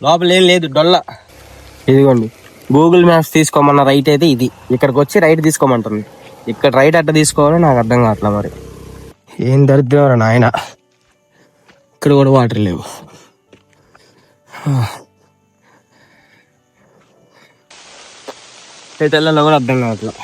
లోపల ఏం లేదు డొల్ల. ఇదిగోండి గూగుల్ మ్యాప్స్ తీసుకోమన్న రైట్ అయితే ఇది, ఇక్కడికి వచ్చి రైట్ తీసుకోమంటుంది. ఇక్కడ రైట్ అట్ట తీసుకోవాలో నాకు అర్థం కావట్లా మరి. ఏం దరిద్రం నాయన, ఇక్కడ కూడా వాటర్ లేవు. ఎటెళ్ళలో కూడా అర్థం కావట్లా.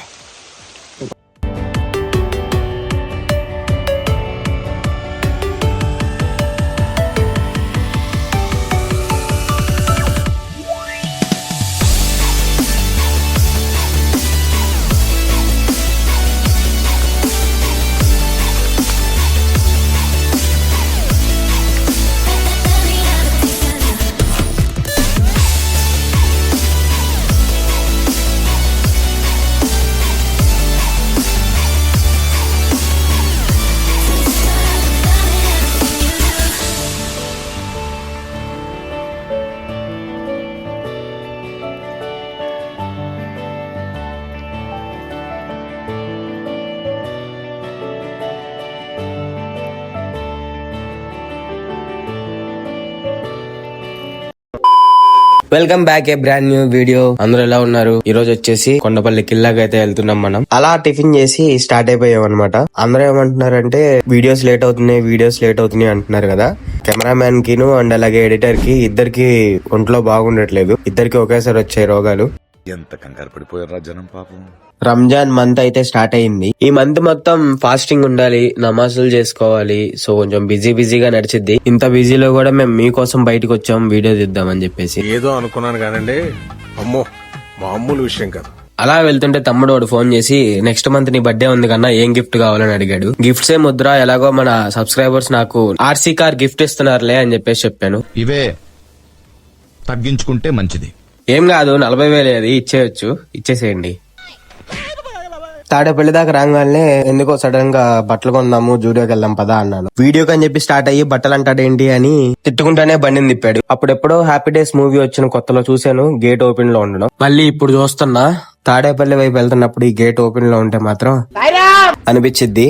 వెల్కమ్ బ్యాక్ ఏ బ్రాండ్ న్యూ వీడియో. అందరూ ఎలా ఉన్నారు? ఈ రోజు వచ్చేసి కొండపల్లి కిల్లాకి అయితే వెళ్తున్నాం మనం. అలా టిఫిన్ చేసి స్టార్ట్ అయిపోయాం అనమాట. అందరూ ఏమంటున్నారంటే వీడియోస్ లేట్ అవుతున్నాయి అంటున్నారు కదా. కెమెరామ్యాన్ కిను అండ్ అలాగే ఎడిటర్ కి ఇద్దరికి ఒంట్లో బాగుండట్లేదు. ఇద్దరికి ఒకేసారి వచ్చాయి రోగాలు. ఎంత కంగారు పడిపోయారా జనం పాపం. రంజాన్ మంత్ అయితే స్టార్ట్ అయింది. ఈ మంత్ మొత్తం ఫాస్టింగ్ ఉండాలి, నమాజులు చేసుకోవాలి. సో కొంచెం బిజీగా నడిచిద్ది. ఇంత బిజీలో కూడా మేము మీకోసం బయటకు వచ్చాం వీడియో తీద్దామని చెప్పేసి. ఏదో అనుకున్నాను కానండి, అమ్మో మామూలు విషయం కాదు. అలా వెళ్తుంటే తమ్ముడు వాడు ఫోన్ చేసి నెక్స్ట్ మంత్ నీ బర్త్డే ఉంది కన్నా ఏం గిఫ్ట్ కావాలని అడిగాడు. గిఫ్ట్స్ ఏ ముద్ర, ఎలాగో మన సబ్స్క్రైబర్స్ నాకు ఆర్సీ కార్ గిఫ్ట్ ఇస్తున్నారులే అని చెప్పేసి చెప్పాను. ఇవే తగ్గించుకుంటే మంచిది. ఏం కాదు 40,000 అది ఇచ్చేయచ్చు, ఇచ్చేసేయండి. తాడేపల్లి దాకా రాగానే ఎందుకో సడన్ గా బట్టలు కొందాము జూడియోకి వెళ్దాం పదా అన్నాను. వీడియోకి అని చెప్పి స్టార్ట్ అయ్యి బట్టలు అంటాడేంటి అని తిట్టుకుంటానే బండిని తిప్పాడు. అప్పుడెప్పుడో హ్యాపీ డేస్ మూవీ వచ్చిన కొత్తలో చూశాను గేట్ ఓపెన్ లో ఉండడం. మళ్ళీ ఇప్పుడు చూస్తున్నా తాడేపల్లి వైపు వెళ్తున్నప్పుడు ఈ గేట్ ఓపెన్ లో ఉంటే మాత్రం అనిపించిద్ది.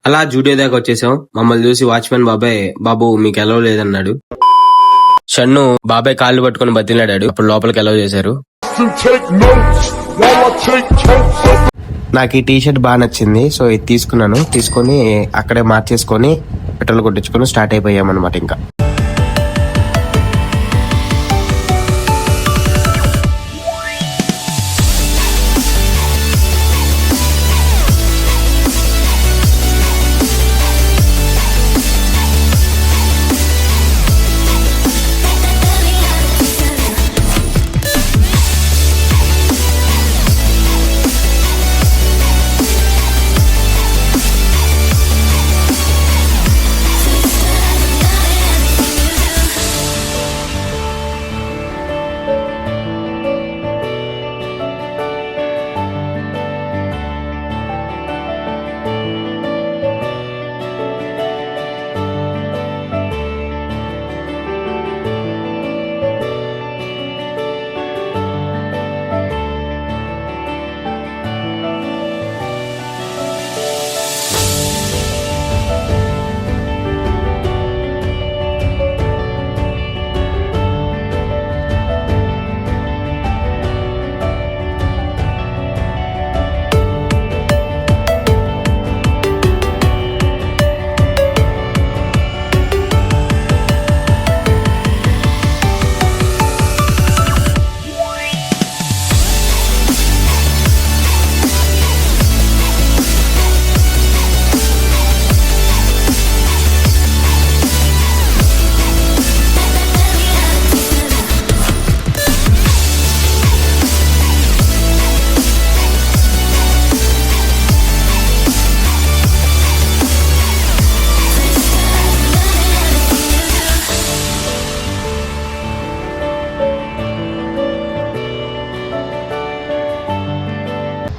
అలా జూడియో దాకా వచ్చేసాం. మమ్మల్ని చూసి వాచ్మెన్ బాబాయ్ బాబు మీకు ఎలవ్ లేదన్నాడు. షన్ను బాబాయ్ కాళ్ళు పట్టుకుని బతిలాడాడు. అప్పుడు లోపలికి ఎలవ్ చేశారు. నాకు ఈ టీ షర్ట్ బాగా నచ్చింది, సో ఇది తీసుకున్నాను. తీసుకొని అక్కడే మార్చేసుకొని పెట్రోల్ కొట్టించుకొని స్టార్ట్ అయిపోయాం అనమాట. ఇంకా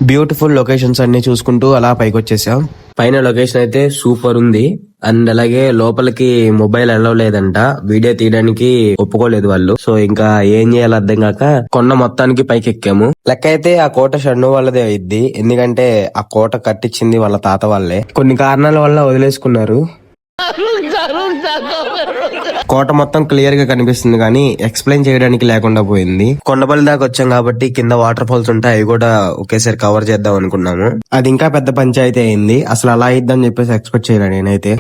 బ్యూటిఫుల్ లొకేషన్స్ అన్ని చూసుకుంటూ అలా పైకి వచ్చేసాం. పైన లొకేషన్ అయితే సూపర్ ఉంది. అండ్ అలాగే లోపలికి మొబైల్ అలవ్ లేదంట, వీడియో తీయడానికి ఒప్పుకోలేదు వాళ్ళు. సో ఇంకా ఏం చేయాలో అర్థం కాక కొండ మొత్తానికి పైకి ఎక్కాము. లెక్క అయితే ఆ కోట షన్ను వాళ్ళదే అయింది, ఎందుకంటే ఆ కోట కట్టించింది వాళ్ళ తాత వాళ్ళే. కొన్ని కారణాల వల్ల వదిలేసుకున్నారు. కోట మొత్తం క్లియర్ గా కనిపిస్తుంది కానీ ఎక్స్ప్లెయిన్ చేయడానికి లేకుండా పోయింది. కొండపల్లి దాకా వచ్చాం కాబట్టి కింద వాటర్ ఫాల్స్ ఉంటాయి, అవి కూడా ఒకేసారి కవర్ చేద్దాం అనుకున్నాము. అది ఇంకా పెద్ద పంచాయతీ అయింది. అసలు అలా అయిద్దని చెప్పేసి ఎక్స్పెక్ట్ చేయలే నేనైతే.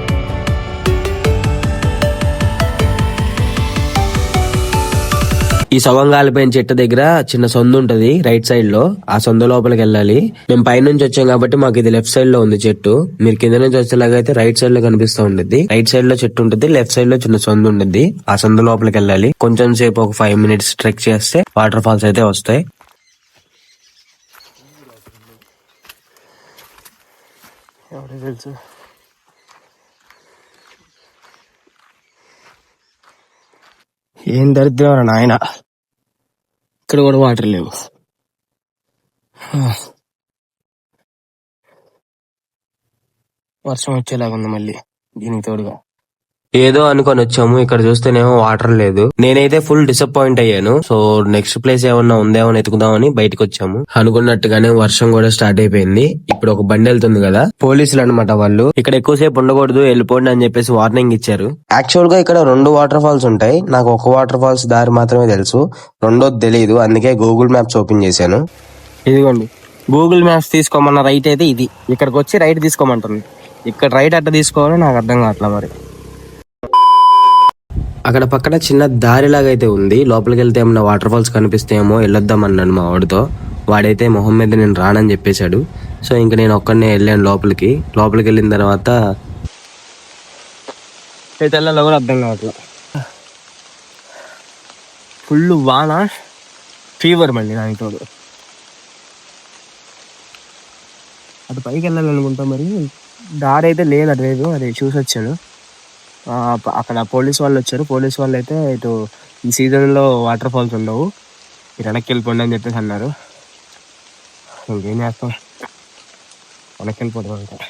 ఈ సగం గాలిపోయిన చెట్టు దగ్గర చిన్న సొందు ఉంటది రైట్ సైడ్ లో, ఆ సొందు లోపలికి వెళ్ళాలి. మేము పైనుంచి వచ్చాం కాబట్టి మాకు ఇది లెఫ్ట్ సైడ్ లో ఉంది చెట్టు. మీరు కింద నుంచి వచ్చేలాగైతే రైట్ సైడ్ లో కనిపిస్తూ ఉంటుంది. రైట్ సైడ్ లో చెట్టు ఉంటుంది, లెఫ్ట్ సైడ్ లో చిన్న సొందు ఉంటుంది. ఆ సొందు లోపలికి వెళ్ళాలి. కొంచెం సేపు ఒక 5 minutes ట్రెక్ చేస్తే వాటర్ ఫాల్స్ అయితే వస్తాయి. తెలుసు ఏం దరిద్రం నాయన, ఇక్కడ కూడా వాటర్ లేవు. వర్షం వచ్చేలాగుంది మళ్ళీ దీనికి తోడుగా. ఏదో అనుకొని వచ్చాము, ఇక్కడ చూస్తేనేమో వాటర్ లేదు. నేనైతే ఫుల్ డిసప్పాయింట్ అయ్యాను. సో నెక్స్ట్ ప్లేస్ ఏమన్నా ఉందేమో ఎతుకుదామని బయటకు వచ్చాము. అనుకున్నట్టుగానే వర్షం కూడా స్టార్ట్ అయిపోయింది. ఇప్పుడు ఒక బండి వెళ్తుంది కదా, పోలీసులు అనమాట వాళ్ళు. ఇక్కడ ఎక్కువసేపు ఉండకూడదు, వెళ్ళిపోండి అని చెప్పేసి వార్నింగ్ ఇచ్చారు. యాక్చువల్ గా ఇక్కడ 2 వాటర్ ఫాల్స్ ఉంటాయి. నాకు ఒక వాటర్ ఫాల్స్ దారి మాత్రమే తెలుసు, రెండోది తెలియదు. అందుకే గూగుల్ మ్యాప్స్ ఓపెన్ చేశాను. ఇదిగోండి గూగుల్ మ్యాప్స్ తీసుకోమన్న రైట్ అయితే ఇది, ఇక్కడికి వచ్చి రైట్ తీసుకోమంటుంది. ఇక్కడ రైట్ అట్ట తీసుకోవాలో నాకు అర్థం కావట్లా మరి. అక్కడ పక్కన చిన్న దారిలాగా అయితే ఉంది, లోపలికి వెళ్తే ఏమన్నా వాటర్ ఫాల్స్ కనిపిస్తాయేమో వెళ్ళొద్దాం అన్నాను మా వాడితో. వాడైతే మొహం మీద నేను రానని చెప్పేశాడు. సో ఇంక నేను ఒక్కడనే వెళ్ళాను లోపలికి. వెళ్ళిన తర్వాత తెల్లలో కూడా అర్థం కావట్లా, ఫుల్ వాన, ఫీవర్ మళ్ళీ దానికి తోడు. అటు పైకి వెళ్ళాలనుకుంటా, మరి దారి అయితే లేదు అటువైపు, అది చూసి వచ్చాను. అక్కడ పోలీస్ వాళ్ళు వచ్చారు. పోలీస్ వాళ్ళు అయితే ఇటు ఈ సీజన్ లో వాటర్ ఫాల్స్ ఉండవు, మీరు వెనక్కి వెళ్ళిపోండి అని చెప్పేసి అన్నారు. ఇంకేం చేస్తాం, వెనక్కి వెళ్ళిపోవడం అంట.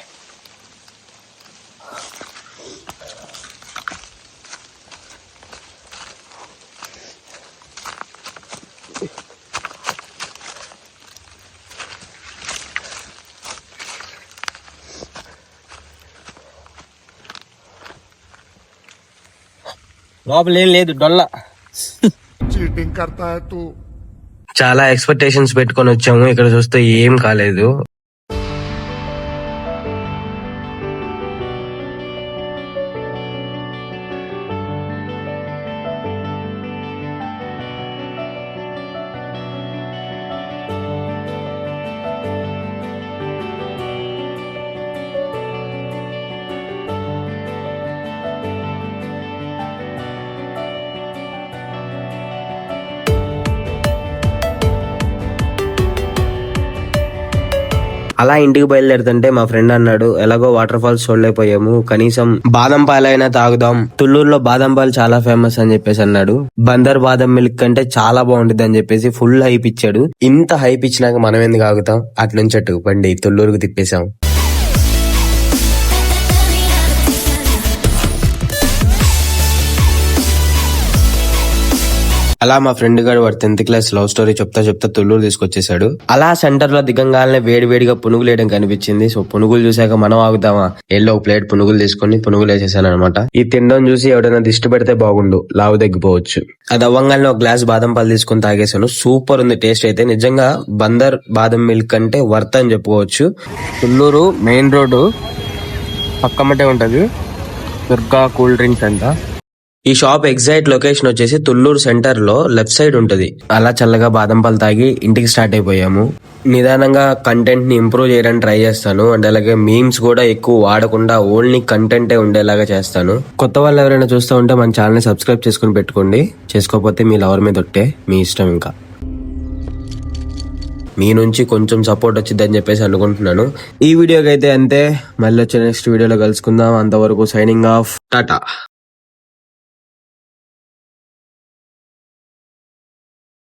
లోపల ఏం లేదు, డొల్ల. चीटिंग करता है तू. చాలా ఎక్స్పెక్టేషన్స్ పెట్టుకొని వచ్చాము, ఇక్కడ చూస్తే ఏం కాలేదు. అలా ఇంటికి బయలుదేరుతుంటే మా ఫ్రెండ్ అన్నాడు, ఎలాగో వాటర్ ఫాల్స్ చూడలేకపోయాము, కనీసం బాదం పాలైనా తాగుదాం, తుళ్ళూరులో బాదం పాలు చాలా ఫేమస్ అని చెప్పేసి అన్నాడు. బందర్ బాదం మిల్క్ అంటే చాలా బాగుంటుంది అని చెప్పేసి ఫుల్ హైప్ ఇచ్చాడు. ఇంత హైప్ ఇచ్చినాక మనం ఎందుకు ఆగుతాం, అట్నుంచి అటు బండి తుళ్ళూరుకు తిప్పేశాం. అలా మా ఫ్రెండ్ గారు వాడు 10th క్లాస్ లవ్ స్టోరీ చెప్తా తుళ్ళూరు తీసుకొచ్చేసాడు. అలా సెంటర్ లో దిగంగానే వేడిగా పునుగులు వేయడం కనిపించింది. సో పునుగులు చూసాక మనం ఆగుతామా, ఎల్లో ఒక ప్లేట్ పునుగులు తీసుకొని పునుగులు వేసేసాను అనమాట. ఈ తినడం చూసి ఎవడైనా దిష్టి పెడితే బాగుండు, లావు తగ్గిపోవచ్చు. అది అవ్వంగానే ఒక గ్లాస్ బాదం పాలు తీసుకొని తాగేసాను. సూపర్ ఉంది టేస్ట్ అయితే, నిజంగా బందర్ బాదం మిల్క్ అంటే వర్త్ అని చెప్పుకోవచ్చు. తుళ్ళూరు మెయిన్ రోడ్డు పక్కమ్మటే ఉంటది దుర్గా కూల్ డ్రింక్స్ అంట. ఈ షాప్ ఎగ్జాక్ట్ లొకేషన్ వచ్చేసి తుళ్ళూరు సెంటర్ లో లెఫ్ట్ సైడ్ ఉంటది. అలా చల్లగా బాదం పాలు తాగి ఇంటికి స్టార్ట్ అయిపోయాము. నిదానంగా కంటెంట్ ని ఇంప్రూవ్ చేయడానికి ట్రై చేస్తాను. అండ్ అలాగే మీమ్స్ కూడా ఎక్కువ వాడకుండా ఓన్లీ కంటెంటే ఉండేలాగా చేస్తాను. కొత్త వాళ్ళు ఎవరైనా చూస్తూ ఉంటే మన ఛానల్ ని సబ్స్క్రైబ్ చేసుకుని పెట్టుకోండి. చేసుకోకపోతే మీ లవర్ మీద ఒట్టే, మీ ఇష్టం. ఇంకా మీ నుంచి కొంచెం సపోర్ట్ వచ్చిందని చెప్పేసి అనుకుంటున్నాను. ఈ వీడియోకి అయితే అంతే, మళ్ళీ వచ్చే నెక్స్ట్ వీడియోలో కలుసుకుందాం. అంతవరకు సైనింగ్ ఆఫ్, టాటా.